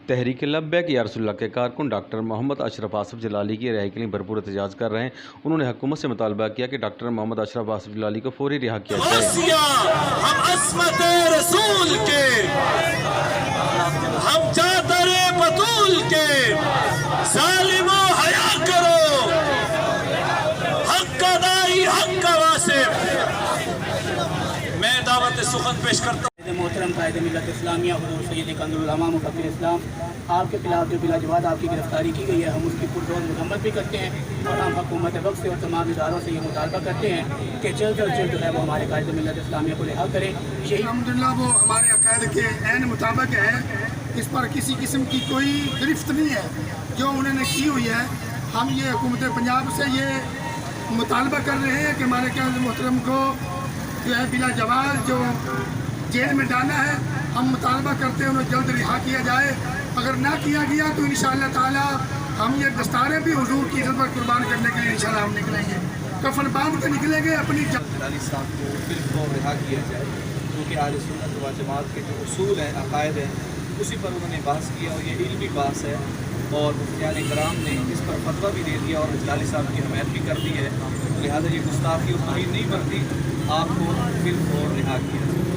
تحریک لبیک یا رسول اللہ کے کارکن ڈاکٹر محمد اشرف آصف جلالی کی رہائی کے لیے بھرپور احتجاج کر رہے ہیں۔ انہوں نے حکومت سے مطالبہ کیا کہ ڈاکٹر محمد اشرف آصف جلالی کو فوری رہا کیا جائے۔ ہم عصمت رسول کے، ہم چادر بطول کے، ظالمو حیا کرو، حق کا دائی حق کا واسف۔ میں دعوت سخن پیش کرتا ہوں۔ محترم قائد ملت اسلامیہ حضور سید کنز العلماء مفکر اسلام، آپ کے خلاف جو بلا جواز آپ کی گرفتاری کی گئی ہے، ہم اس کی پرزور مذمت بھی کرتے ہیں اور ہم حکومت وقت سے اور تمام اداروں سے یہ مطالبہ کرتے ہیں کہ جلد از جلد جو ہے وہ ہمارے قائد ملت اسلامیہ کو رہا کرے۔ یہی الحمدللہ وہ ہمارے عقائد کے عین مطابق ہے، اس پر کسی قسم کی کوئی گرفت نہیں ہے جو انہوں نے کی ہوئی ہے۔ ہم یہ حکومت پنجاب سے یہ مطالبہ کر رہے ہیں کہ ہمارے قائد محترم کو جو ہے بلا جواز جو جیل میں ڈالا ہے، ہم مطالبہ کرتے ہیں انہیں جلد رہا کیا جائے۔ اگر نہ کیا گیا تو انشاءاللہ تعالی ہم یہ دستاریں بھی حضور کی عزت پر قربان کرنے کے لیے انشاءاللہ ہم نکلیں گے، کفن باندھ کے نکلیں گے اپنی جلالی صاحب کو بالفور رہا کیا جائے، کیونکہ اہل سنت و جماعت کے جو اصول ہیں، عقائد ہیں، اسی پر انہوں نے بحث کیا اور یہ علمی بحث ہے اور مفتیان کرام نے اس پر فتویٰ بھی دے دیا اور جلالی صاحب کی حمایت بھی کر دی ہے، لہٰذا یہ گستاخی اور توہین نہیں بنتی، آپ کو بالفور رہا کیا جائے۔